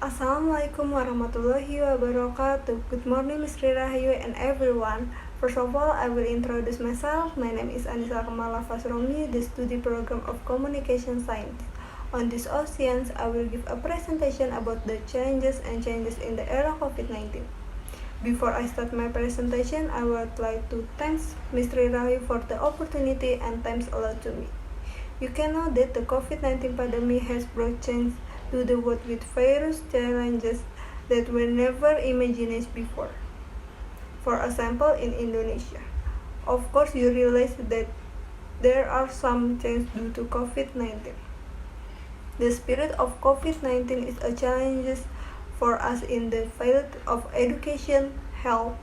Assalamualaikum warahmatullahi wabarakatuh. Good morning, Mr. Rahayu and everyone. First of all, I will introduce myself. My name is Anisa Kemala Fachromi, the study program of Communication Science. On this audience, I will give a presentation about the challenges and changes in the era COVID-19. Before I start my presentation, I would like to thank Mr. Rahayu for the opportunity and time allowed to me. You can know that the COVID-19 pandemic has brought change to the world with various challenges that were never imagined before. For example, in Indonesia, of course you realize that there are some changes due to COVID-19. The spirit of COVID-19 is a challenge for us in the field of education, health,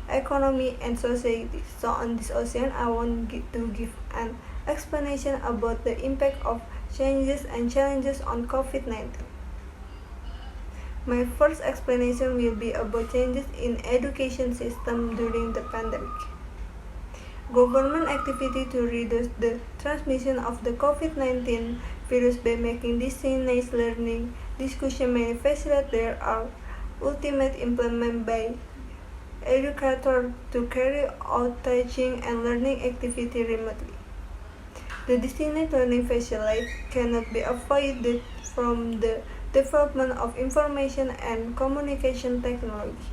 economy, and society. So on this ocean, I want to give an explanation about the impact of changes and challenges on COVID-19. My first explanation will be about changes in education system during the pandemic. Government activity to reduce the transmission of the COVID-19 virus by making distance learning discussion manifested there are ultimate implemented by educators to carry out teaching and learning activity remotely. The distance learning facility cannot be avoided from the development of information and communication technology.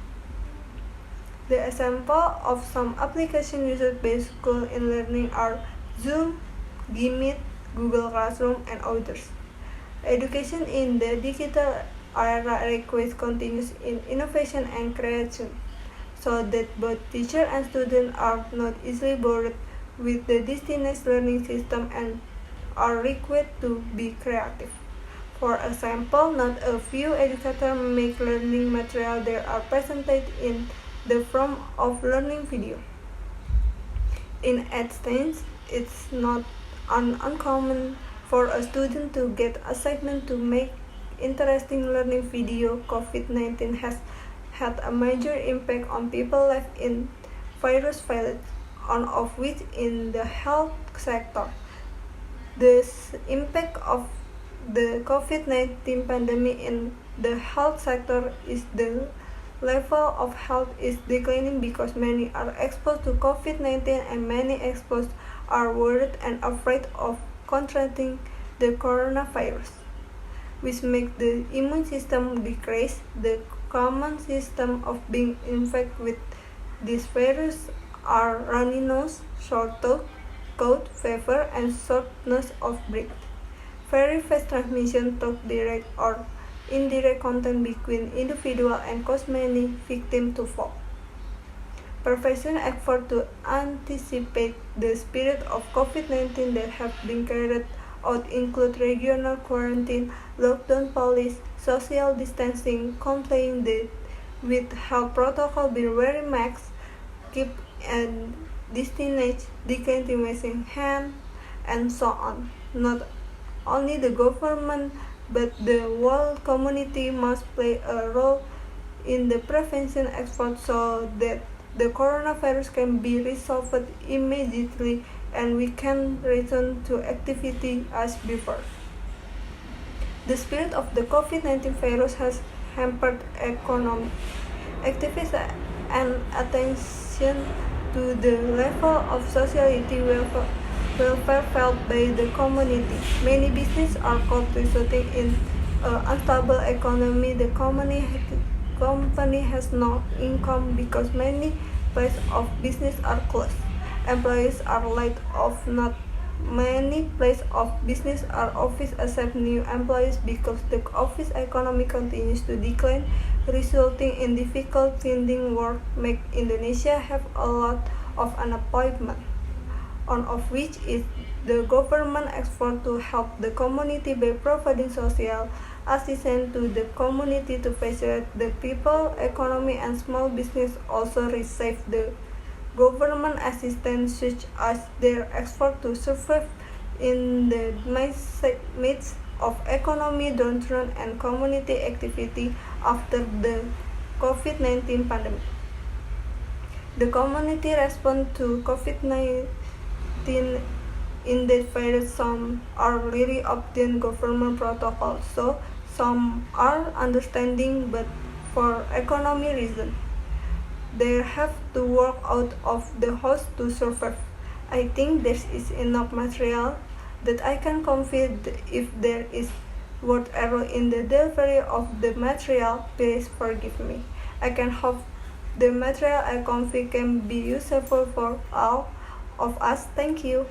The example of some applications used by schools in learning are Zoom, Gmeet, Google Classroom, and others. Education in the digital era requires continuous innovation and creation, so that both teacher and student are not easily bored with the distance learning system and are required to be creative. For example, not a few educators make learning material that are presented in the form of learning video. In instance, it's not uncommon for a student to get assignment to make interesting learning video. COVID-19 has had a major impact on people's life in various fields, one of which in the health sector. The impact of the COVID-19 pandemic in the health sector is the level of health is declining because many are exposed to COVID-19 and many exposed are worried and afraid of contracting the coronavirus, which makes the immune system decrease. The common symptoms of being infected with this virus are runny nose, sore throat, cold, fever, and shortness of breath. Very fast transmission through direct or indirect contact between individual and cause many victims to fall. Prevention efforts to anticipate the spread of COVID-19 that have been carried out include regional quarantine, lockdown policies, social distancing, complying with health protocol, being wearing masks, keep and distance, declining washing hands, and so on. Not only the government but the whole community must play a role in the prevention efforts so that the coronavirus can be resolved immediately and we can return to activity as before. The spread of the COVID-19 virus has hampered economic activities and attention to the level of society welfare felt by the community. Many businesses are caught resulting in an unstable economy. The company has no income because many places of business are closed. Employees are laid off. Not many places of business are office accept new employees because the office economy continues to decline, resulting in difficult finding work. Make Indonesia have a lot of unemployment, one of which is the government effort to help the community by providing social assistance to the community to facilitate the people, economy, and small business also receive the government assistance such as their effort to survive in the midst of economy downturn and community activity after the COVID-19 pandemic. The community response to COVID-19 in that virus some are really obtain government protocols. So some are understanding, but for economy reasons, they have to work out of the house to survive. I think there is enough material that I can compete. If there is word error in the delivery of the material, please forgive me. I can hope the material I config can be useful for all of us. Thank you.